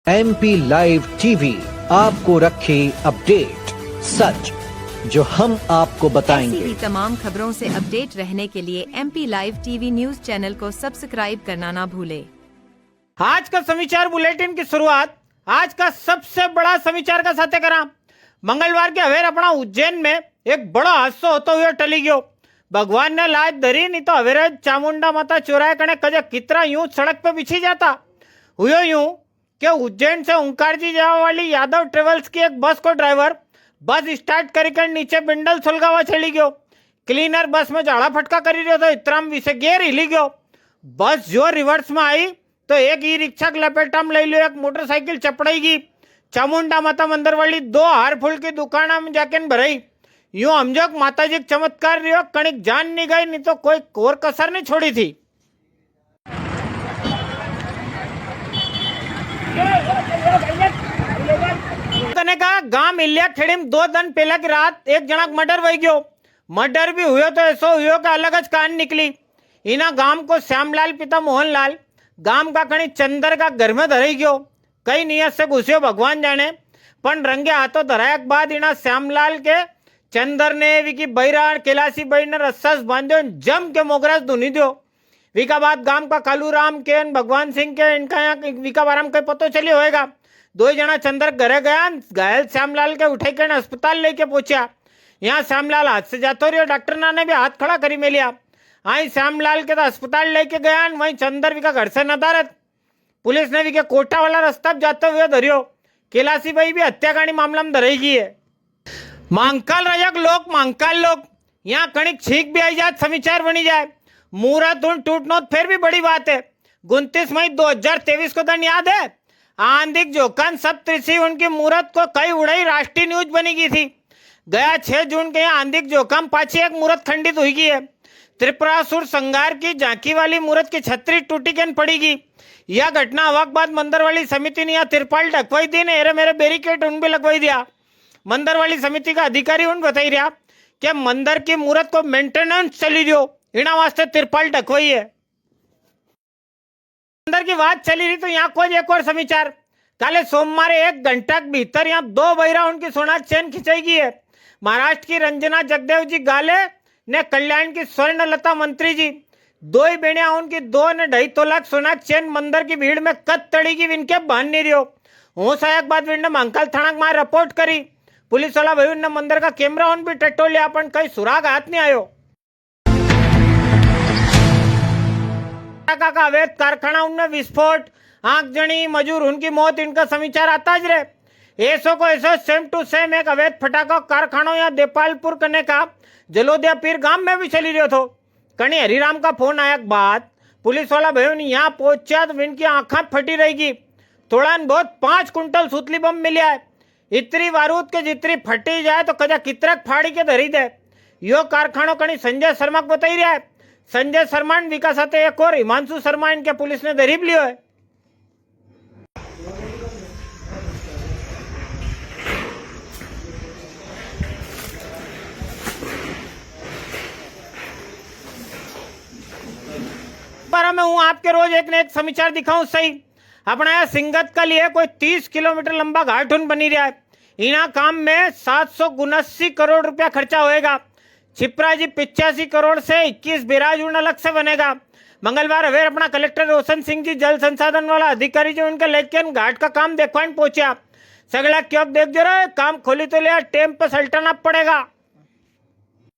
MP live TV आपको रखे update, सच जो हम आपको बताएंगे। ऐसी ही तमाम खबरों से अपडेट रहने के लिए MP live TV news channel को सब्सक्राइब करना ना भूले। आज का समाचार बुलेटिन की शुरुआत आज का सबसे बड़ा समाचार का साथ करा। मंगलवार के अवेर अपना उज्जैन में एक बड़ा हादसा होता हुआ टली गयो। भगवान ने लाज धरी नहीं तो अवेर चामुंडा माता चौराहे कने कजे कितना यूं सड़क पे बिछी जाता हुयो यूं कि उज्जैन से ओंकार जी जाने वाली यादव ट्रेवल्स की एक बस को ड्राइवर बस स्टार्ट कर नीचे बिंडल सुलगावा चली गयो। क्लीनर बस में झाड़ा फटका करी रह्यो तो इतराम विसे गेर हिली गयो। बस जो रिवर्स में आई तो एक ई रिक्शा के लपेटा में लई लो, एक मोटरसाइकिल चपड़ाई गई। चामुंडा माता मंदिर वाली 2 हार फूल की दुकान में जाके भराई। यूं समझो माता जी चमत्कार रहो, कणिक जान नहीं गई नहीं तो कोई कोर कसर नहीं छोड़ी थी। कहा गांव इलिया खेड़ी में 2 दिन पहले की रात एक जना मर्डर वही गयो। मर्डर भी हुयो तो ऐसो हुयो कि अलग ज कहानी निकली। इना गांव को श्यामलाल पिता मोहनलाल गांव का कणी चंदर का घर में धराई गयो। कई नियत से घुसियो भगवान जाने, पण रंगे हाथों धराया के बाद इना श्यामलाल के चंदर ने विकी बैरा कैलासी बई ने रस्सास बांधो जम के मोगरास धुनी दो। विका बाद गांव का कालूराम के भगवान सिंह के इनका यहाँ विका बाराम कहीं पतो चली होएगा। 2 जना चंदर घरे गया, घायल श्यामलाल के उठाई कर अस्पताल लेके पहुंचा। यहाँ श्यामलाल हाथ से जातो रहो, डॉक्टर ने भी हाथ खड़ा करी मेलिया। आई श्यामलाल के तो अस्पताल लेके गया, वहीं चंदर विका घर से नदारत। पुलिस ने विके कोटा वाला रास्ता जाते हुए धरियो। कैलासी भाई भी हत्याकांड मामला में धराई गई है। मांगकाल रजक लोग यहाँ कणिक छींक भी आई जाए, समाचार बनी जाए। मुहूर्त टूटनो फिर भी बड़ी बात है। 29 मई 2023 को दिन याद है, आंधिक जोकान सप्तऋषि उनकी मुहूर्त को कई उड़ाई राष्ट्रीय न्यूज बनी गई थी। गया 6 जून के यहाँ आंधिक जोकाम पाछी एक मुहूर्त खंडित हुई गई है। त्रिपुरासुर संगार की झांकी वाली मुहूर्त की छतरी टूटी के पड़ेगी। यह घटना हवा के बाद मंदिर वाली समिति ने यहाँ तिरपाल ढकवाई दी ने मेरे बैरिकेड उन भी लगवाई दिया। मंदिर वाली समिति का अधिकारी उन बताई रहा कि मंदिर की मुहूर्त को मेंटेनेंस चली दो, इना वास्ते तिरपाल ढकवाई है। अंदर की बात चली रही तो यहाँ कोई एक और समाचार। काले सोमवार 1 घंटा के भीतर यहाँ 2 बहिरा उनकी सोना चैन खिंचाई गई है। महाराष्ट्र की रंजना जगदेव जी गाले ने कल्याण की स्वर्णलता मंत्री जी 2 ही बेड़िया उनकी 2 ने 2.5 तोला सोना चैन मंदिर की भीड़ में कत तड़ीगी इनके बांध नहीं रहो। होश आया बाद ने महाकाल थाना में रिपोर्ट करी। पुलिस वाला भाई ने मंदिर का कैमरा उन भी टटो लिया, अपन कई सुराग हाथ नहीं आयो। का अवैध कारखाना उनमें विस्फोट, आंख जनी मजूर उनकी मौत, इनका समाचार आता ज रहे। ऐसो को ऐसो सेम टू सेम एक अवैध फटाका कारखाना या देपालपुर करने का जलोदिया पीर गांव में भी चली रही थो। कणी हरिराम का फोन आया के बाद पुलिस वाला भाई यहाँ पहुंचा तो इनकी आंखें फटी रहेगी। थोड़ा बहुत 5 कुंटल सुतली बम मिलिया है। इतनी बारूद के जितनी फटी जाए तो कजा कितरक फाड़ी के धरी दे। यो कारखानो कणी संजय शर्मा को बताई रहा है। संजय शर्मा विकास आते एक और हिमांशु शर्मा इनके पुलिस ने धरीब लियो है। पर मैं हूं आपके रोज एक न एक समाचार दिखाऊं सही। अपना यह सिंगत का लिए कोई 30 किलोमीटर लंबा घाटुन बनी रहा है। इना काम में 779 करोड़ रुपया खर्चा होएगा। छिपरा जी 85 करोड़ से 21 बैराज अलग से बनेगा। मंगलवार अवेर अपना कलेक्टर रोशन सिंह जी जल संसाधन वाला अधिकारी जो उनके लेकिन घाट का काम देखवाने पहुंचा। सगला क्यों देख जो रहे काम खोली तो लिया टेम पे सल्टना पड़ेगा।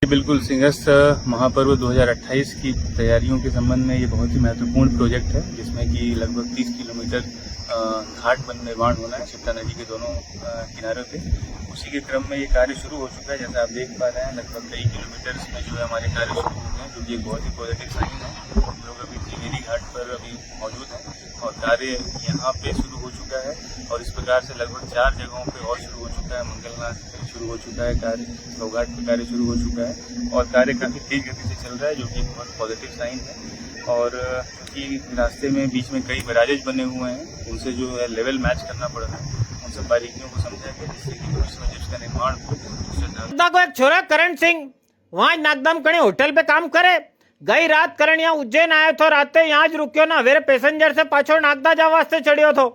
बिल्कुल सिंहस्थ महापर्व 2028 की तैयारियों के संबंध में ये बहुत ही महत्वपूर्ण प्रोजेक्ट है, जिसमें कि लगभग 30 किलोमीटर घाट बन निर्माण होना है शिप्रा नदी के दोनों किनारों पे। उसी के क्रम में ये कार्य शुरू हो चुका है। जैसा आप देख पा रहे हैं लगभग कई किलोमीटर में जो है हमारे कार्य शुरू हो गए हैं, जो कि एक बहुत ही पॉजिटिव साइन है। हम लोग अभी त्रिवेणी घाट पर अभी मौजूद हैं और कार्य यहाँ पे शुरू हो चुका है और इस प्रकार से लगभग 4 जगहों पे और शुरू हो चुका है। मंगलनाथ पे शुरू हो चुका है कार्य, घाट पे कार्य शुरू हो चुका है और कार्य काफी तेज गति से चल रहा है, जो कि बहुत पॉजिटिव साइन है। और क्योंकि रास्ते में बीच में कई बैराजेज बने हुए हैं, उनसे जो है लेवल मैच करना पड़ रहा है, उन सब बारीकियों को समझा गया जिससे कि भविष्य में जिसका निर्माण हो। एक छोरा करण सिंह वहां नागदम कणे होटल पे काम करे। गई रात करण यहाँ उज्जैन आयो तो राते यहाँ ज रुक्यो ना, वेरे पैसेंजर से पाछो नागदा जा वास्ते चढ़ियो थो।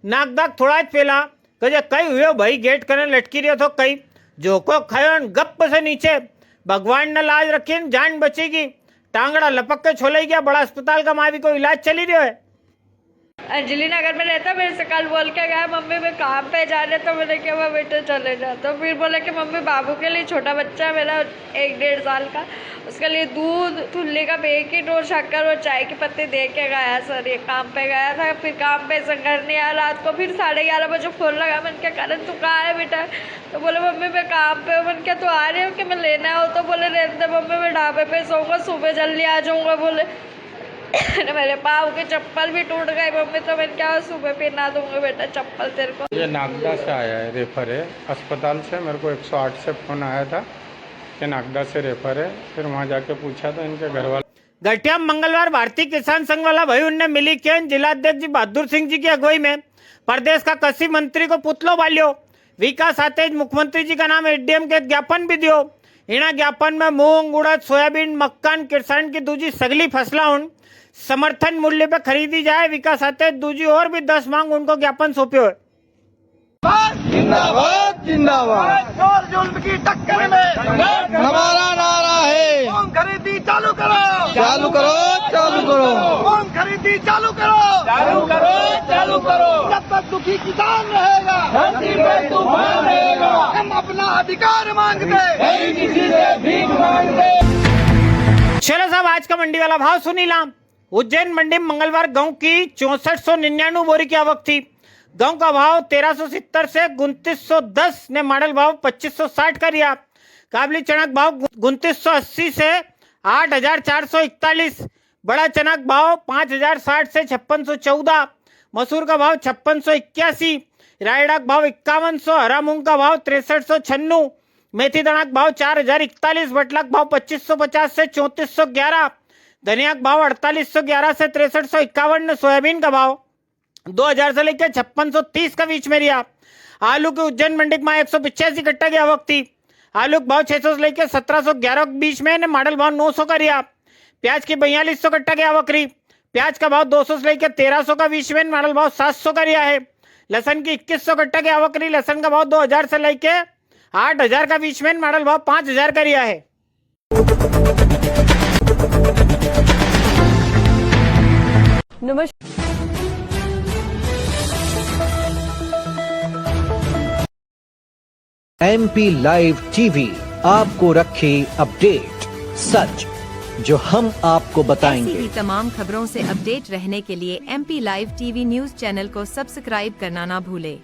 नाकदाग थोड़ा ज पेला कजे कई हुए भाई गेट करे लटकी रहो तो कई जोको खयो गप से नीचे भगवान ने लाज रखी जान बचेगी टांगड़ा लपक के छोलाई गया बड़ा अस्पताल का मावी को इलाज चली रही है। अंजलि नगर में रहता, मेरे से कल बोल के गया मम्मी मैं काम पे जा रहे, तो मैंने कहा मैं बेटे चले जा, तो फिर बोले कि मम्मी बाबू के लिए छोटा बच्चा है मेरा 1-1.5 साल का, उसके लिए दूध ठुल्ली का पैकेट और शक्कर और चाय की पत्ती दे के गया सर। ये काम पे गया था, फिर काम पे से घर नहीं आया, रात को फिर 11:30 बजे फोन लगा। मैंने क्या करण तू कहाँ है बेटा, तो बोले मम्मी मैं काम पे हूँ। मैंने क्या तू आ रही हो कि मैं लेना हो, तो बोले रहते मम्मी मैं ढाबे पे सोऊंगा, सुबह जल्दी आ जाऊँगा। बोले मेरे पाँव के चप्पल भी टूट गए मम्मी, तो मैं क्या सुबह पहना दूंगा बेटा चप्पल तेरे को। ये नागदा से आया है, रेफर है अस्पताल से। मेरे को 108 से फोन आया था कि नागदा से रेफर है, फिर वहाँ जाके पूछा तो इनके घर वाले। गठिया मंगलवार भारतीय किसान संघ वाला भाई उनने मिली के जिलाध्यक्ष जी बहादुर सिंह जी की अगुवाई में प्रदेश का कृषि मंत्री को पुतलो बालियो विकास आते मुख्यमंत्री जी का नाम एडीएम के ज्ञापन भी दियो। इना ज्ञापन में मूंग उड़द सोयाबीन मक्कन किसान की दूजी सगली फसला उन समर्थन मूल्य पे खरीदी जाए। विकास आते दूजी और भी 10 मांग उनको ज्ञापन सौंप्यो है। जिंदाबाद जिंदाबाद जोर जुल्म की टक्कर में हमारा नारा है मूंग खरीदी चालू करो चालू करो चालू करो मूंग खरीदी चालू करो चालू करो जब तक दुखी किसान रहेगा धरती पे तूफान रहेगा। हम अपना अधिकार मांगते किसी से भीख मांगते। चलो साहब आज का मंडी वाला भाव सुनी लाम। उज्जैन मंडी में मंगलवार गेहूं की 6499 बोरी की आवक थी। गेहूं का भाव 1370 से 2910 ने मॉडल भाव 2560 का रिया। काबली चना भाव 2980 से 8441। बड़ा चना भाव 5060 से 5614। मसूर का भाव 5681। रायडा का भाव 5100। हरा मूंग का भाव 6396। मेथी दाना का भाव 4041। बटला का भाव 2550 से 3411। धनिया का भाव 4811 से 6351। सोयाबीन का भाव 2000 से लेकर 5630 का बीच में रिया। आलू की उज्जैन मंडी में 185 कट्टा की आवक थी। आलू का भाव 600 से लेकर 1711 के बीच में, मॉडल भाव 900 का रिया। प्याज की 4200 कट्टा की आवक रही। प्याज का भाव 200 से लेकर 1300 का बीच में, मॉडल भाव 700 का रिया है। लहसन की 2100 कट्टा की आवक रही। लहसन का भाव 2000 से लेकर 8000 का बीच में, मॉडल भाव 5000 का रिया है। MP लाइव टीवी आपको रखे अपडेट सच जो हम आपको बताएंगे। ऐसी ही तमाम खबरों से अपडेट रहने के लिए MP live TV news channel को सब्सक्राइब करना ना भूले।